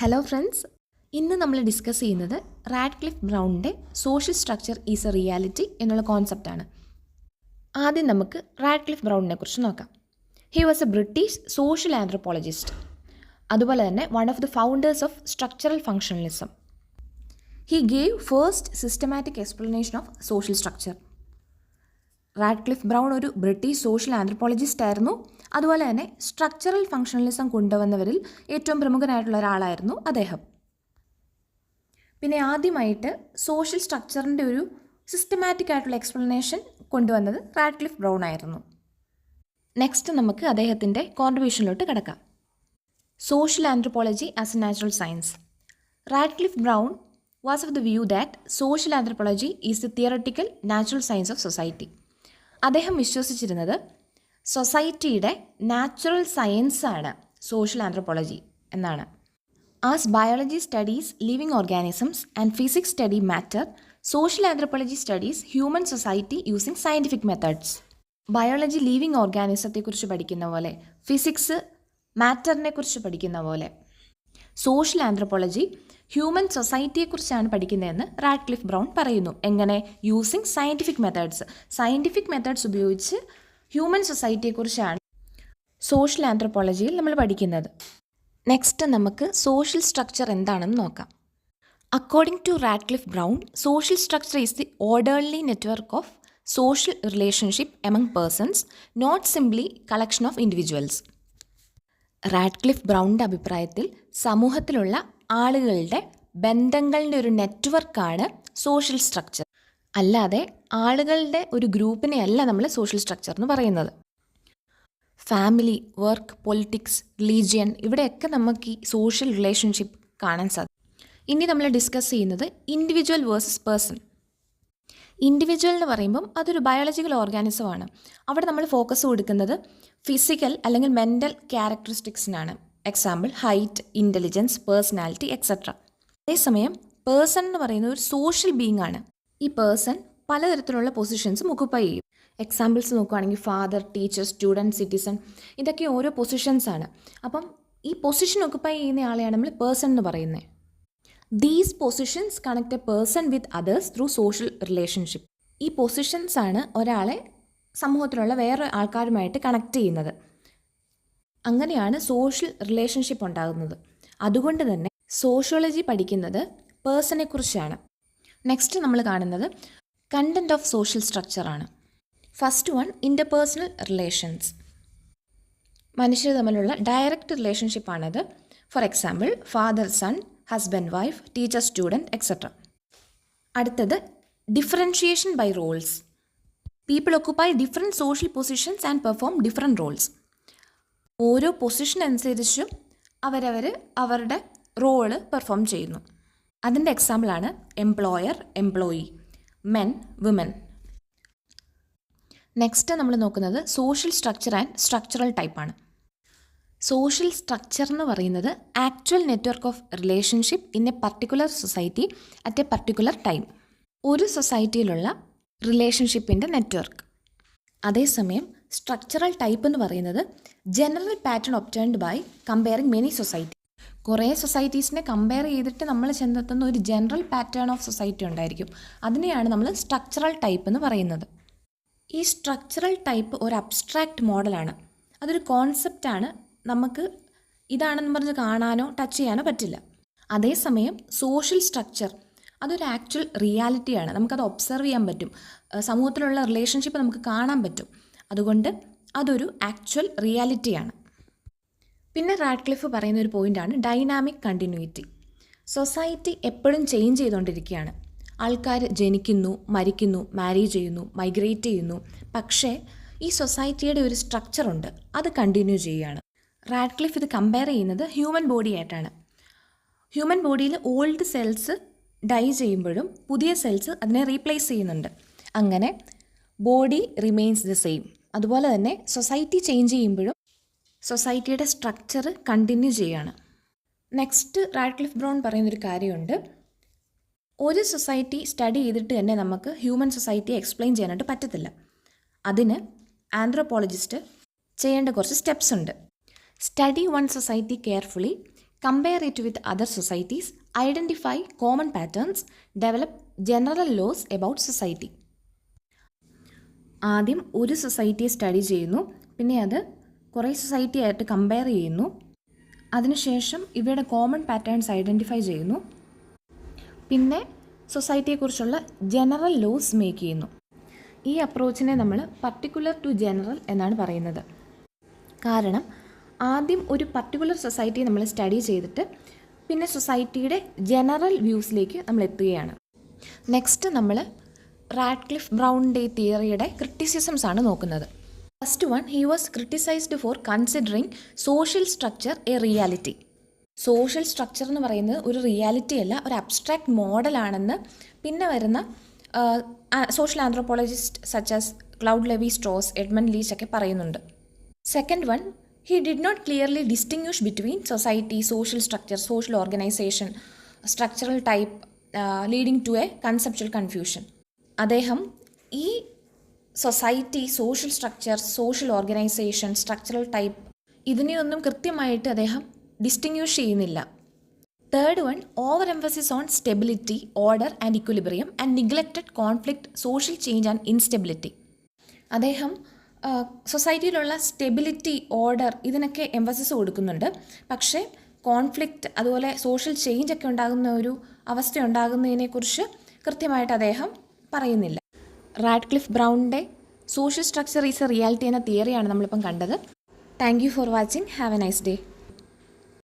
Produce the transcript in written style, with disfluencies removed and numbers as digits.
Hello friends, ഇന്ന് നമ്മൾ discuss ചെയ്യുന്നത് റാഡ്ക്ലിഫ് ബ്രൗണിൻ്റെ social structure is a reality എന്നുള്ള കോൺസെപ്റ്റാണ്. ആദ്യം നമുക്ക് റാഡ്ക്ലിഫ് ബ്രൗണിനെ കുറിച്ച് നോക്കാം. He was a British social anthropologist, അതുപോലെ തന്നെ one of the founders of structural functionalism. He gave first systematic explanation of social structure. Radcliffe Brown ഒരു ബ്രിട്ടീഷ് സോഷ്യൽ ആന്ത്രോപോളജിസ്റ്റ് ആയിരുന്നു. അതുപോലെ തന്നെ സ്ട്രക്ചറൽ ഫങ്ഷണലിസം കൊണ്ടുവന്നവരിൽ ഏറ്റവും പ്രമുഖനായിട്ടുള്ള ഒരാളായിരുന്നു അദ്ദേഹം. പിന്നെ ആദ്യമായിട്ട് സോഷ്യൽ സ്ട്രക്ചറിൻ്റെ ഒരു സിസ്റ്റമാറ്റിക് ആയിട്ടുള്ള എക്സ്പ്ലനേഷൻ കൊണ്ടുവന്നത് റാഡ്ക്ലിഫ് ബ്രൗൺ ആയിരുന്നു. നെക്സ്റ്റ് നമുക്ക് അദ്ദേഹത്തിൻ്റെ കോൺട്രിബ്യൂഷനിലോട്ട് കിടക്കാം. Social anthropology as a natural science. Radcliffe Brown was of the view that social anthropology is the theoretical natural science of society. അദ്ദേഹം വിശ്വസിച്ചിരുന്നത് സൊസൈറ്റിയുടെ നാച്ചുറൽ സയൻസാണ് സോഷ്യൽ ആന്ത്രോപോളജി എന്നാണ്. As biology studies living organisms and physics study matter, social anthropology studies human society using scientific methods. Biology living ഓർഗാനിസത്തെക്കുറിച്ച് പഠിക്കുന്ന പോലെ, physics മാറ്ററിനെ കുറിച്ച് പഠിക്കുന്ന പോലെ, സോഷ്യൽ ആന്ത്രോപോളജി ഹ്യൂമൻ സൊസൈറ്റിയെക്കുറിച്ചാണ് പഠിക്കുന്നതെന്ന് റാഡ്ക്ലിഫ് ബ്രൗൺ പറയുന്നു. എങ്ങനെ? Using scientific methods. Scientific methods ഉപയോഗിച്ച് ഹ്യൂമൻ സൊസൈറ്റിയെക്കുറിച്ചാണ് സോഷ്യൽ ആന്ത്രോപോളജിയിൽ നമ്മൾ പഠിക്കുന്നത്. നെക്സ്റ്റ് നമുക്ക് സോഷ്യൽ സ്ട്രക്ചർ എന്താണെന്ന് നോക്കാം. According to Radcliffe Brown, social structure is the orderly network of social relationship among persons, not simply collection of individuals. Radcliffe ബ്രൗണിൻ്റെ അഭിപ്രായത്തിൽ സമൂഹത്തിലുള്ള ആളുകളുടെ ബന്ധങ്ങളുടെ ഒരു നെറ്റ്വർക്കാണ് സോഷ്യൽ സ്ട്രക്ചർ. അല്ലാതെ ആളുകളുടെ ഒരു ഗ്രൂപ്പിനെ അല്ല നമ്മൾ സോഷ്യൽ സ്ട്രക്ചർ എന്ന് പറയുന്നത്. ഫാമിലി, വർക്ക്, പൊളിറ്റിക്സ്, റിലീജിയൻ, ഇവിടെയൊക്കെ നമുക്ക് ഈ സോഷ്യൽ റിലേഷൻഷിപ്പ് കാണാൻ സാധിക്കും. ഇനി നമ്മൾ ഡിസ്കസ് ചെയ്യുന്നത് ഇൻഡിവിജ്വൽ വേഴ്സസ് പേഴ്സൺ. ഇൻഡിവിജ്വൽ എന്ന് പറയുമ്പം അതൊരു ബയോളജിക്കൽ ഓർഗാനിസമാണ്. അവിടെ നമ്മൾ ഫോക്കസ് കൊടുക്കുന്നത് ഫിസിക്കൽ അല്ലെങ്കിൽ മെൻ്റൽ ക്യാരക്ടറിസ്റ്റിക്സിനാണ്. Example height, intelligence, personality etcetera. അതേസമയം പേഴ്സൺ എന്ന് പറയുന്നത് ഒരു സോഷ്യൽ ബീയിങ് ആണ്. ഈ പേഴ്സൺ പലതരത്തിലുള്ള പൊസിഷൻസും ഒക്കുപ്പൈ ചെയ്യും. എക്സാമ്പിൾസ് നോക്കുകയാണെങ്കിൽ ഫാദർ, ടീച്ചർ, സ്റ്റുഡൻറ്റ്, സിറ്റിസൺ, ഇതൊക്കെ ഓരോ പൊസിഷൻസാണ്. അപ്പം ഈ പൊസിഷൻ ഒക്കുപ്പൈ ചെയ്യുന്ന ആളെയാണ് നമ്മൾ പേഴ്സൺ എന്ന് പറയുന്നത്. These positions connect A person with others through social relationship. ഈ പൊസിഷൻസാണ് ഒരാളെ സമൂഹത്തിലുള്ള വേറെ ആൾക്കാരുമായിട്ട് കണക്ട് ചെയ്യുന്നത്. അങ്ങനെയാണ് സോഷ്യൽ റിലേഷൻഷിപ്പ് ഉണ്ടാകുന്നത്. അതുകൊണ്ട് തന്നെ സോഷ്യോളജി പഠിക്കുന്നത് പേഴ്സണെ കുറിച്ചാണ്. നെക്സ്റ്റ് നമ്മൾ കാണുന്നത് കണ്ടന്റ് ഓഫ് സോഷ്യൽ സ്ട്രക്ചറാണ്. First one, interpersonal relations. മനുഷ്യർ തമ്മിലുള്ള ഡയറക്റ്റ് റിലേഷൻഷിപ്പാണത്. For example father son, husband wife, teacher student etcetera. അടുത്തത് differentiation by roles. People occupy different social positions and perform different roles. ഓരോ പൊസിഷൻ അനുസരിച്ചും അവരുടെ റോള് പെർഫോം ചെയ്യുന്നു. അതിൻ്റെ എക്സാമ്പിളാണ് employer, employee, men, women. Next നമ്മൾ നോക്കുന്നത് സോഷ്യൽ സ്ട്രക്ചർ ആൻഡ് സ്ട്രക്ചറൽ ടൈപ്പാണ്. സോഷ്യൽ സ്ട്രക്ചർ എന്ന് പറയുന്നത് actual network of relationship in a particular society at a particular time. ഒരു സൊസൈറ്റിയിലുള്ള റിലേഷൻഷിപ്പിൻ്റെ നെറ്റ്വർക്ക്. അതേസമയം സ്ട്രക്ചറൽ ടൈപ്പ് എന്ന് പറയുന്നത് general pattern obtained by comparing many society. കുറേ സൊസൈറ്റീസിനെ കമ്പയർ ചെയ്തിട്ട് നമ്മൾ ചെന്നെത്തുന്ന ഒരു ജനറൽ പാറ്റേൺ ഓഫ് സൊസൈറ്റി ഉണ്ടായിരിക്കും. അതിനെയാണ് നമ്മൾ സ്ട്രക്ചറൽ ടൈപ്പ് എന്ന് പറയുന്നത്. ഈ സ്ട്രക്ചറൽ ടൈപ്പ് ഒരു അബ്സ്ട്രാക്റ്റ് മോഡലാണ്. അതൊരു കോൺസെപ്റ്റാണ്. നമുക്ക് ഇതാണെന്ന് പറഞ്ഞ് കാണാനോ ടച്ച് ചെയ്യാനോ പറ്റില്ല. അതേസമയം സോഷ്യൽ സ്ട്രക്ചർ അതൊരു ആക്ച്വൽ റിയാലിറ്റിയാണ്. നമുക്കത് ഒബ്സർവ് ചെയ്യാൻ പറ്റും. സമൂഹത്തിലുള്ള റിലേഷൻഷിപ്പ് നമുക്ക് കാണാൻ പറ്റും. അതുകൊണ്ട് അതൊരു ആക്ച്വൽ റിയാലിറ്റിയാണ്. പിന്നെ റാഡ്ക്ലിഫ് പറയുന്ന ഒരു പോയിൻ്റാണ് ഡൈനാമിക് കണ്ടിന്യൂയിറ്റി. സൊസൈറ്റി എപ്പോഴും ചേഞ്ച് ചെയ്തുകൊണ്ടിരിക്കുകയാണ്. ആൾക്കാർ ജനിക്കുന്നു, മരിക്കുന്നു, മാരേജ് ചെയ്യുന്നു, മൈഗ്രേറ്റ് ചെയ്യുന്നു. പക്ഷേ ഈ സൊസൈറ്റിയുടെ ഒരു സ്ട്രക്ചറുണ്ട്, അത് കണ്ടിന്യൂ ചെയ്യുകയാണ്. റാഡ്ക്ലിഫ് ഇത് കമ്പയർ ചെയ്യുന്നത് ഹ്യൂമൻ ബോഡി ആയിട്ടാണ്. ഹ്യൂമൻ ബോഡിയിൽ ഓൾഡ് സെൽസ് ഡൈ ചെയ്യുമ്പോഴും പുതിയ സെൽസ് അതിനെ റീപ്ലേസ് ചെയ്യുന്നുണ്ട്. അങ്ങനെ ബോഡി റിമെയിൻസ് ദ സെയിം. അതുപോലെ തന്നെ സൊസൈറ്റി ചേഞ്ച് ചെയ്യുമ്പോഴും സൊസൈറ്റിയുടെ സ്ട്രക്ചർ കണ്ടിന്യൂ ചെയ്യുകയാണ്. നെക്സ്റ്റ് റാഡ്ക്ലിഫ് ബ്രൗൺ പറയുന്നൊരു കാര്യമുണ്ട്. ഒരു സൊസൈറ്റി സ്റ്റഡി ചെയ്തിട്ട് തന്നെ നമുക്ക് ഹ്യൂമൻ സൊസൈറ്റിയെ എക്സ്പ്ലെയിൻ ചെയ്യാനായിട്ട് പറ്റത്തില്ല. അതിന് ആന്ത്രോപോളജിസ്റ്റ് ചെയ്യേണ്ട കുറച്ച് സ്റ്റെപ്സ് ഉണ്ട്. Study one society carefully, compare it with other societies, identify common patterns, develop general laws about society. ആദ്യം ഒരു സൊസൈറ്റിയെ സ്റ്റഡി ചെയ്യുന്നു, പിന്നെ അത് കുറേ സൊസൈറ്റി ആയിട്ട് കമ്പയർ ചെയ്യുന്നു, അതിനുശേഷം ഇവയുടെ കോമൺ പാറ്റേൺസ് ഐഡൻറ്റിഫൈ ചെയ്യുന്നു, പിന്നെ സൊസൈറ്റിയെക്കുറിച്ചുള്ള ജനറൽ ലോസ് മേക്ക് ചെയ്യുന്നു. ഈ അപ്രോച്ചിനെ നമ്മൾ പർട്ടിക്കുലർ ടു ജനറൽ എന്നാണ് പറയുന്നത്. കാരണം ആദ്യം ഒരു പർട്ടിക്കുലർ സൊസൈറ്റിയെ നമ്മൾ സ്റ്റഡി ചെയ്തിട്ട് പിന്നെ സൊസൈറ്റിയുടെ ജനറൽ വ്യൂസിലേക്ക് നമ്മൾ എത്തുകയാണ്. നെക്സ്റ്റ് നമ്മൾ റാഡ്ക്ലിഫ് ബ്രൗണിൻ്റെ തിയറിയുടെ ക്രിറ്റിസിസംസ് ആണ് നോക്കുന്നത്. First one, he was criticized for considering social structure a reality. Social structure എന്ന് പറയുന്നത് ഒരു റിയാലിറ്റി അല്ല, ഒരു അബ്സ്ട്രാക്ട് മോഡലാണെന്ന് പിന്നെ വരുന്ന social anthropologist such as Claude Levi Strauss, Edmund Leach ഒക്കെ പറയുന്നുണ്ട്. Second one, he did not clearly distinguish between society, social structure, social organization, structural type, leading to a conceptual confusion. അദ്ദേഹം ഈ society, social structure, social organisation, structural type ഇതിനെയൊന്നും കൃത്യമായിട്ട് അദ്ദേഹം distinguish ചെയ്യുന്നില്ല. Third one, over emphasis on stability, order and equilibrium and neglected conflict, social change and instability. അദ്ദേഹം സൊസൈറ്റിയിലുള്ള stability, order ഇതിനൊക്കെ emphasis കൊടുക്കുന്നുണ്ട്. പക്ഷേ കോൺഫ്ലിക്റ്റ് അതുപോലെ സോഷ്യൽ ചേഞ്ച് ഒക്കെ ഉണ്ടാകുന്ന ഒരു അവസ്ഥ ഉണ്ടാകുന്നതിനെക്കുറിച്ച് കൃത്യമായിട്ട് അദ്ദേഹം പറയുന്നില്ല. റാഡ്ക്ലിഫ് ബ്രൗണിൻ്റെ social structure is a reality എന്ന തിയറിയാണ് നമ്മളിപ്പം കണ്ടത്. Thank you for watching. Have a nice day.